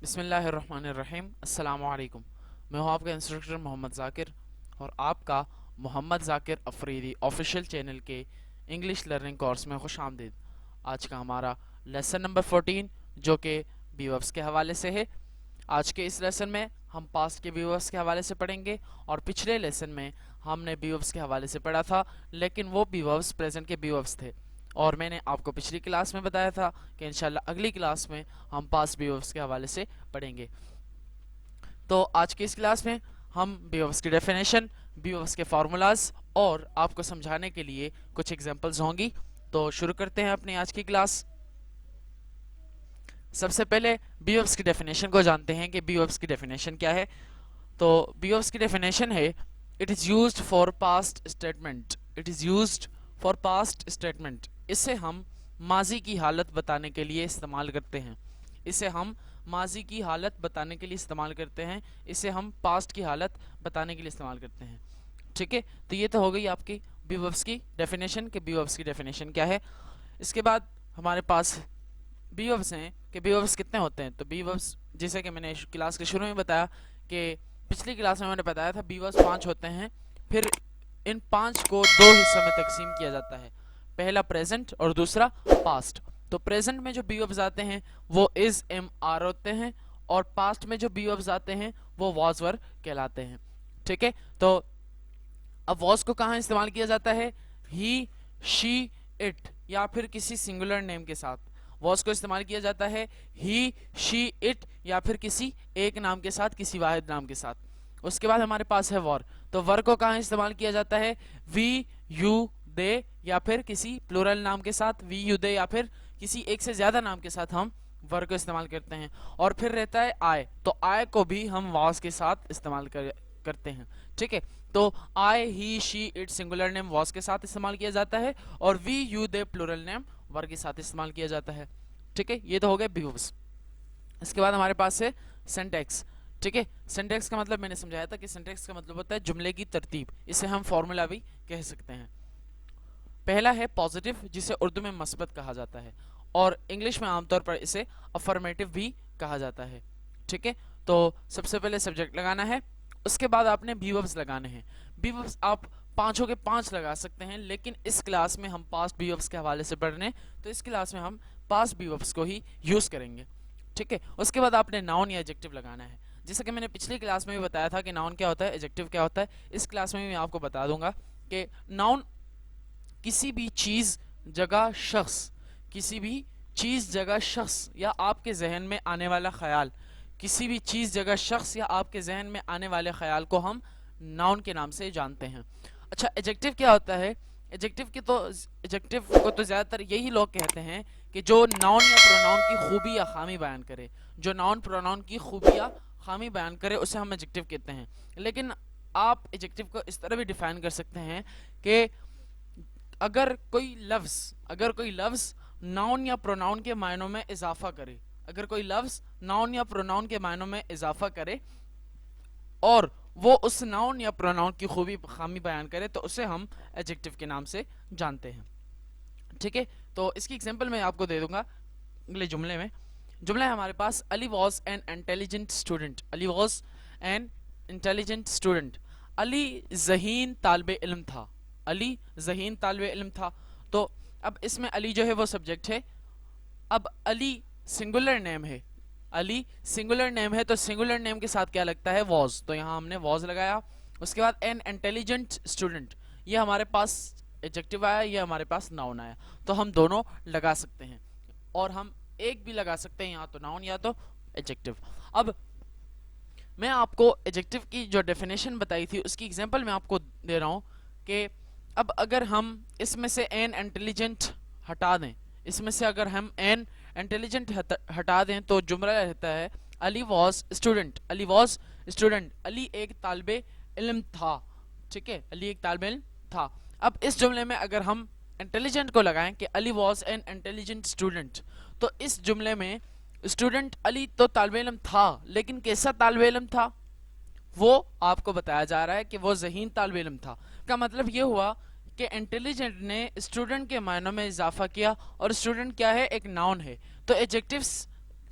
بسم اللہ الرحمن الرحیم۔ السلام علیکم۔ میں ہوں آپ کا انسٹرکٹر محمد ذاکر اور آپ کا محمد ذاکر افریدی آفیشیل چینل کے انگلش لرننگ کورس میں خوش آمدید۔ آج کا ہمارا لیسن نمبر 14 جو کہ بی وربس کے حوالے سے ہے۔ آج کے اس لیسن میں ہم پاسٹ کے بی وربس کے حوالے سے پڑھیں گے، اور پچھلے لیسن میں ہم نے بی وربس کے حوالے سے پڑھا تھا، لیکن وہ بی وربس پریزنٹ کے بی وربس تھے، اور میں نے آپ کو پچھلی کلاس میں بتایا تھا کہ انشاءاللہ اگلی کلاس میں ہم پاسٹ بی وربس کے حوالے سے پڑھیں گے۔ تو آج کی اس کلاس میں ہم بی وربس کی ڈیفینیشن، بی وربس کے فارمولاز اور آپ کو سمجھانے کے لیے کچھ ایگزامپلز ہوں گی۔ تو شروع کرتے ہیں اپنی آج کی کلاس۔ سب سے پہلے بی وربس کی ڈیفینیشن کو جانتے ہیں کہ بی وربس کی ڈیفینیشن کیا ہے۔ تو بی وربس کی ڈیفینیشن ہے it is used for past statement, it is used for past statement. اسے ہم ماضی کی حالت بتانے کے لیے استعمال کرتے ہیں، اسے ہم ماضی کی حالت بتانے کے لیے استعمال کرتے ہیں، اسے ہم پاسٹ کی حالت بتانے کے لیے استعمال کرتے ہیں۔ ٹھیک ہے، تو یہ تو ہو گئی آپ کی بی وربس کی ڈیفینیشن کہ بی وربس کی ڈیفینیشن کیا ہے۔ اس کے بعد ہمارے پاس بی وربس ہیں کہ بی وربس کتنے ہوتے ہیں۔ تو بی وربس جیسے کہ میں نے کلاس کے شروع میں بتایا کہ پچھلی کلاس میں نے بتایا تھا بی وربس 5 ہوتے ہیں، پھر ان 5 کو 2 حصوں میں تقسیم کیا جاتا ہے، پہلا پریزنٹ اور دوسرا پاسٹ۔ تو پریزنٹ میں جو بی وربس آتے ہیں وہ از ایم آر ہوتے ہیں، اور پاسٹ میں جو بی وربس آتے ہیں وہ واز ور کہلاتے ہیں۔ ٹھیک ہے، تو اب واز کو کہاں استعمال کیا جاتا ہے؟ ہی، شی، اٹ یا پھر کسی سنگولر نیم کے ساتھ واز کو استعمال کیا جاتا ہے، ہی، شی، اٹ یا پھر کسی ایک نام کے ساتھ، کسی واحد نام کے ساتھ۔ اس کے بعد ہمارے پاس ہے ور۔ تو ور کو کہاں استعمال کیا جاتا ہے؟ وی، یو، دے یا پھر کسی پلورل نام کے ساتھ، وی، یو، دے یا پھر کسی ایک سے زیادہ نام کے ساتھ ہم ور کو استعمال کرتے ہیں۔ اور پھر رہتا ہے آئے، تو آئے کو بھی ہم واز کے ساتھ استعمال کرتے ہیں۔ ٹھیک ہے، تو آئے، ہی، شی، اٹ سنگولر نیم واز کے ساتھ استعمال کیا جاتا ہے، اور وی، یو، دے پلورل نیم ور کے ساتھ استعمال کیا جاتا ہے۔ ٹھیک ہے، یہ تو ہو گئے بی وربس۔ اس کے بعد ہمارے پاس ہے سینٹیکس۔ ٹھیک ہے، سینٹیکس کا مطلب میں نے سمجھایا تھا کہ سینٹیکس کا مطلب ہوتا ہے جملے کی ترتیب، اسے ہم فارمولا بھی کہہ سکتے ہیں۔ پہلا ہے پازیٹیو، جسے اردو میں مثبت کہا جاتا ہے، اور انگلش میں عام طور پر اسے افرمیٹو بھی کہا جاتا ہے۔ ٹھیک ہے، تو سب سے پہلے سبجیکٹ لگانا ہے، اس کے بعد آپ نے بی وربس لگانے ہیں۔ بی وربس آپ 5 کے 5 لگا سکتے ہیں، لیکن اس کلاس میں ہم پاسٹ بی وربس کے حوالے سے پڑھ رہے ہیں، تو اس کلاس میں ہم پاسٹ بی وربس کو ہی یوز کریں گے۔ ٹھیک ہے، اس کے بعد آپ نے ناؤن یا ایڈجیکٹو لگانا ہے۔ جیسا کہ میں نے پچھلی کلاس میں بھی بتایا تھا کہ ناؤن کیا ہوتا ہے، ایڈجیکٹو کیا ہوتا ہے، اس کلاس میں بھی میں آپ کو بتا دوں گا کہ ناؤن کسی بھی چیز، جگہ، شخص، کسی بھی چیز، جگہ، شخص یا آپ کے ذہن میں آنے والا خیال، کسی بھی چیز، جگہ، شخص یا آپ کے ذہن میں آنے والے خیال کو ہم ناؤن کے نام سے جانتے ہیں۔ اچھا، ایڈجیکٹو کیا ہوتا ہے؟ ایڈجیکٹو کو تو زیادہ تر یہی لوگ کہتے ہیں کہ جو ناؤن یا پروناؤن کی خوبی یا خامی بیان کرے، جو ناؤن پروناؤن کی خوبی یا خامی بیان کرے اسے ہم ایڈجیکٹو کہتے ہیں۔ لیکن آپ ایڈجیکٹو کو اس طرح بھی ڈیفائن کر سکتے ہیں کہ اگر کوئی لفظ ناؤن یا پروناؤن کے معنوں میں اضافہ کرے، اگر کوئی لفظ ناؤن یا پروناؤن کے معنوں میں اضافہ کرے اور وہ اس ناؤن یا پروناؤن کی خوبی خامی بیان کرے، تو اسے ہم ایڈجیکٹو کے نام سے جانتے ہیں۔ ٹھیک ہے، تو اس کی ایگزامپل میں آپ کو دے دوں گا اگلے جملے میں۔ جملہ ہے ہمارے پاس Ali was an intelligent student, Ali was an intelligent student, Ali ذہین طالب علم تھا، علی ذہین طالب علم تھا۔ تو اب اس میں علی جو ہے وہ سبجیکٹ ہے، اب علی سنگولر نیم ہے، علی سنگولر نیم ہے، تو سنگولر نیم کے ساتھ کیا لگتا ہے؟ واز، تو یہاں ہم نے واز لگایا۔ اس کے بعد این انٹیلیجنٹ اسٹوڈنٹ، یہ ہمارے پاس ایڈجیکٹو آیا، یہ ہمارے پاس ناؤن آیا، تو ہم دونوں لگا سکتے ہیں، اور ہم ایک بھی لگا سکتے ہیں، یا تو ناؤن یا تو ایڈجیکٹو۔ اب میں آپ کو ایڈجیکٹو کی جو ڈیفینیشن بتائی تھی اس کی ایگزامپل میں آپ کو دے رہا ہوں کہ اب اگر ہم اس میں سے این انٹیلیجنٹ ہٹا دیں، اس میں سے اگر ہم این انٹیلیجنٹ ہٹا دیں تو جملہ رہتا ہے Ali was student, Ali was student, Ali ایک طالب علم تھا۔ ٹھیک ہے، علی ایک طالب علم تھا۔ اب اس جملے میں اگر ہم انٹیلیجنٹ کو لگائیں کہ علی واز این انٹیلیجنٹ اسٹوڈنٹ، تو اس جملے میں اسٹوڈنٹ علی تو طالب علم تھا، لیکن کیسا طالب علم تھا؟ وہ آپ کو بتایا جا رہا ہے کہ وہ ذہین طالب علم تھا۔ کا مطلب یہ ہوا کہ انٹیلیجنٹ نے اسٹوڈنٹ کے معنوں میں اضافہ کیا، اور اسٹوڈنٹ کیا ہے؟ ایک ناؤن ہے۔ تو ایڈجیکٹیوز